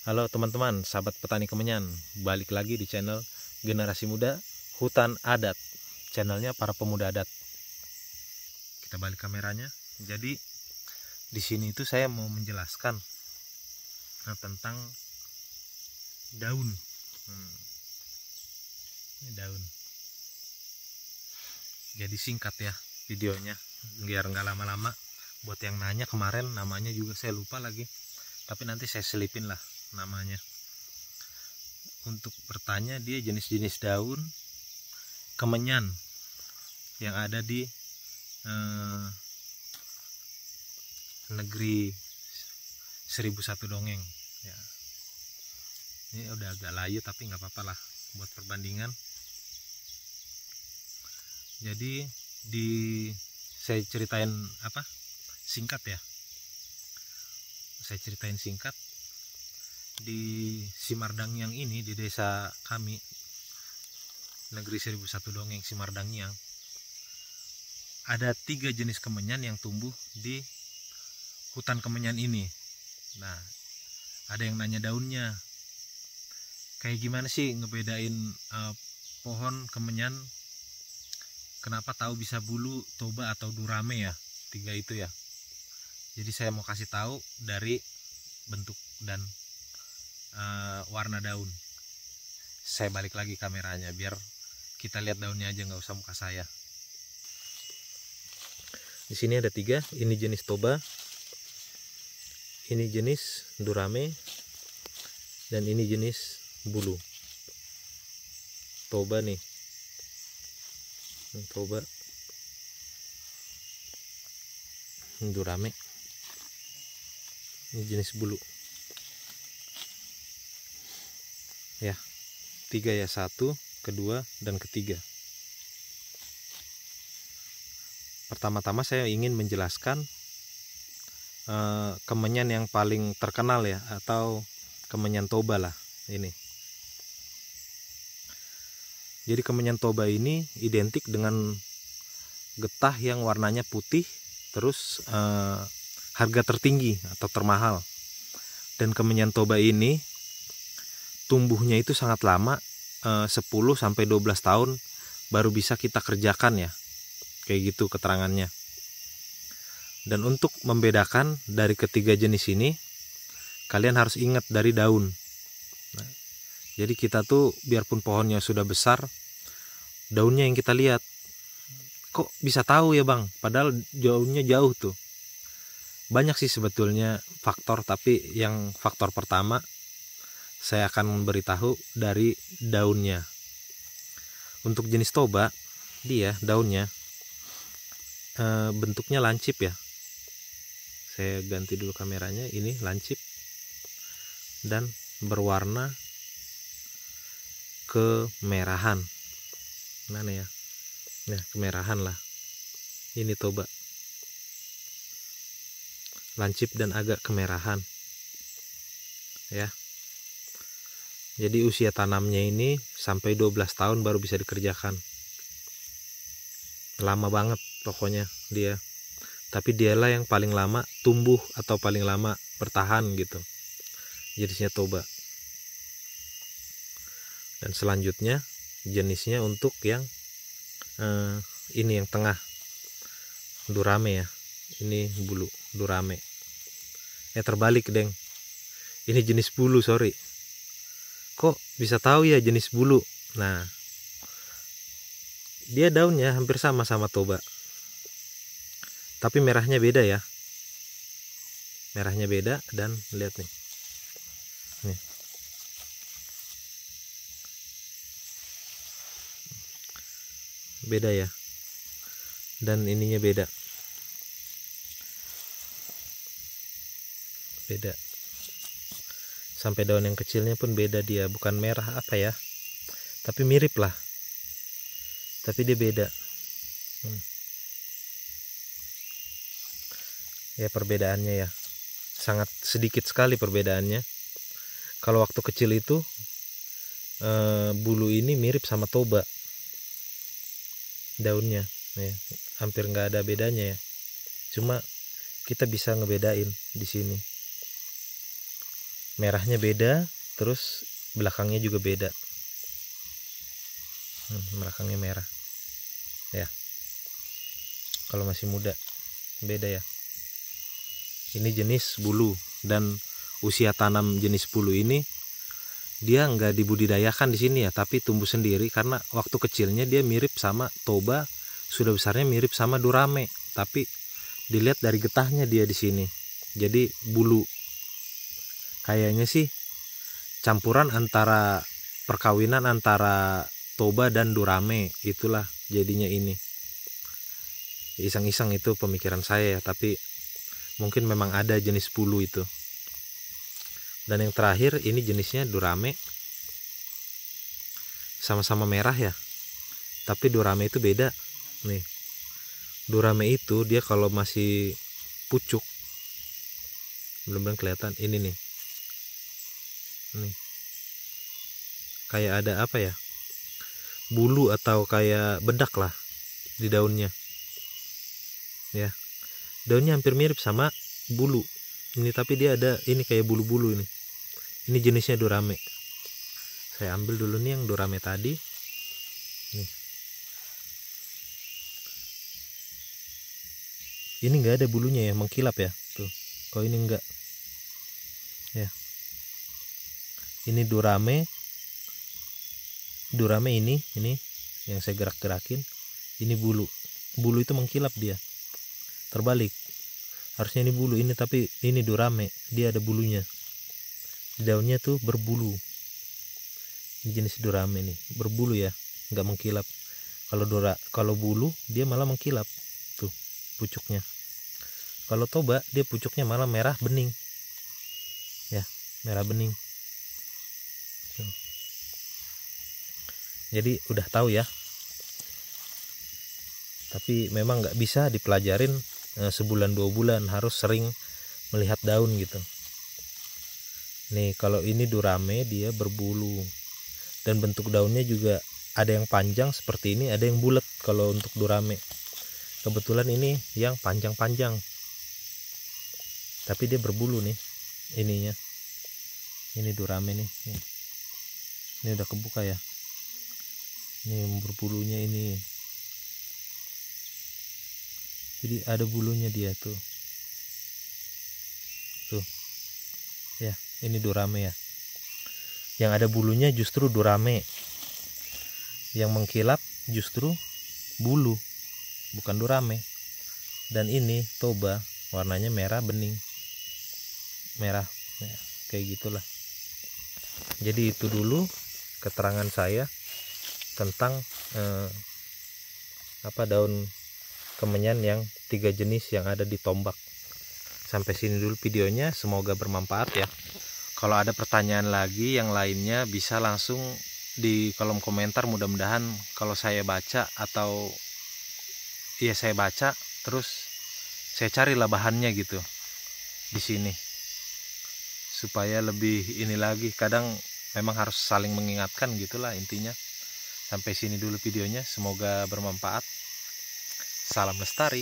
Halo teman-teman, sahabat petani kemenyan, balik lagi di channel Generasi Muda Hutan Adat, channelnya para pemuda adat. Kita balik kameranya. Jadi di sini itu saya mau menjelaskan tentang daun. Ini daun. Jadi singkat ya videonya, biar nggak lama-lama. Buat yang nanya kemarin namanya juga saya lupa lagi, tapi nanti saya selipin lah namanya. Untuk bertanya, dia jenis-jenis daun kemenyan yang ada di negeri 1001 dongeng ya. Ini udah agak layu tapi nggak apa-apa lah buat perbandingan. Jadi saya ceritain singkat ya. Saya ceritain singkat. Di Simardangiang ini, di desa kami, negeri 1001 dongeng Simardangiang, ada 3 jenis kemenyan yang tumbuh di hutan kemenyan ini. Nah, ada yang nanya daunnya, kayak gimana sih ngebedain pohon kemenyan, kenapa tahu bisa bulu, toba atau durame ya, 3 itu ya. Jadi saya mau kasih tahu dari bentuk dan warna daun. Saya balik lagi kameranya biar kita lihat daunnya aja, nggak usah muka saya. Di sini ada 3, ini jenis toba, ini jenis durame, dan ini jenis bulu. Toba nih, toba, durame, ini jenis bulu ya. 3 ya, 1, kedua, dan ketiga. Pertama-tama saya ingin menjelaskan kemenyan yang paling terkenal ya, atau kemenyan toba lah ini. Jadi kemenyan toba ini identik dengan getah yang warnanya putih, terus harga tertinggi atau termahal. Dan kemenyan toba ini tumbuhnya itu sangat lama, 10-12 tahun baru bisa kita kerjakan ya. Kayak gitu keterangannya. Dan untuk membedakan dari ketiga jenis ini, kalian harus ingat dari daun. Nah, jadi kita tuh biarpun pohonnya sudah besar, daunnya yang kita lihat. Kok bisa tahu ya bang? Padahal daunnya jauh tuh. Banyak sih sebetulnya faktor, tapi yang faktor pertama saya akan memberitahu dari daunnya. Untuk jenis toba, dia daunnya bentuknya lancip ya. Saya ganti dulu kameranya, ini lancip dan berwarna kemerahan. Mana ya? Nah, kemerahan lah. Ini toba. Lancip dan agak kemerahan. Ya. Jadi usia tanamnya ini sampai 12 tahun baru bisa dikerjakan. Lama banget pokoknya dia. Tapi dialah yang paling lama tumbuh atau paling lama bertahan gitu. Jenisnya toba. Dan selanjutnya jenisnya untuk yang ini yang tengah, durame ya. Ini bulu durame. Terbalik deng. Ini jenis bulu, sorry. Kok bisa tahu ya jenis bulu? Nah, dia daunnya hampir sama toba, tapi merahnya beda ya. Merahnya beda, dan lihat nih. Beda ya. Dan ininya beda. Beda. Sampai daun yang kecilnya pun beda dia, bukan merah apa ya, tapi mirip lah, tapi dia beda. Ya perbedaannya ya, sangat sedikit sekali perbedaannya. Kalau waktu kecil itu bulu ini mirip sama toba, daunnya ya, hampir nggak ada bedanya ya. Cuma kita bisa ngebedain di sini. merahnya beda, terus belakangnya juga beda. Belakangnya merah ya, kalau masih muda beda ya. Ini jenis bulu, dan usia tanam jenis bulu ini dia nggak dibudidayakan di sini ya, tapi tumbuh sendiri karena waktu kecilnya dia mirip sama toba, sudah besarnya mirip sama durame, tapi dilihat dari getahnya dia di sini. Jadi bulu kayaknya sih campuran antara perkawinan antara toba dan durame, itulah jadinya ini. Iseng-iseng itu pemikiran saya ya, tapi mungkin memang ada jenis bulu itu. Dan yang terakhir ini jenisnya durame, sama-sama merah ya, tapi durame itu beda nih. Durame itu dia kalau masih pucuk, belum kelihatan ini nih, kayak ada apa ya, bulu atau kayak bedak lah di daunnya ya. Daunnya hampir mirip sama bulu ini, tapi dia ada ini kayak bulu-bulu ini. Ini jenisnya durame. Saya ambil dulu nih yang durame tadi. Nih. Ini enggak ada bulunya ya, mengkilap ya. Tuh. Kalau ini enggak. Ya. Ini durame. Durame ini yang saya gerak-gerakin. Ini bulu. Bulu itu mengkilap dia. Terbalik. Harusnya ini bulu ini, tapi ini durame. Dia ada bulunya. Daunnya tuh berbulu. Ini jenis durame nih, berbulu ya, nggak mengkilap. Kalau bulu dia malah mengkilap tuh pucuknya. Kalau toba dia pucuknya malah merah bening ya, merah bening tuh. Jadi udah tahu ya, tapi memang nggak bisa dipelajarin sebulan 2 bulan, harus sering melihat daun gitu. Nih kalau ini durame dia berbulu, dan bentuk daunnya juga ada yang panjang seperti ini, ada yang bulat kalau untuk durame. Kebetulan ini yang panjang-panjang, tapi dia berbulu nih ininya. Ini durame nih. Ini udah kebuka ya. Ini berbulunya ini. Jadi ada bulunya dia tuh. Tuh. Ya, ini durame ya. Yang ada bulunya justru durame. Yang mengkilap justru bulu, bukan durame. Dan ini toba, warnanya merah bening. Merah. Ya, kayak gitulah. Jadi itu dulu keterangan saya tentang daun kemenyan yang 3 jenis yang ada di tombak. Sampai sini dulu videonya, semoga bermanfaat ya. Kalau ada pertanyaan lagi yang lainnya bisa langsung di kolom komentar, mudah-mudahan kalau saya baca atau ya saya baca terus saya carilah bahannya gitu di sini supaya lebih ini lagi. Kadang memang harus saling mengingatkan gitulah intinya. Sampai sini dulu videonya, semoga bermanfaat. Salam lestari.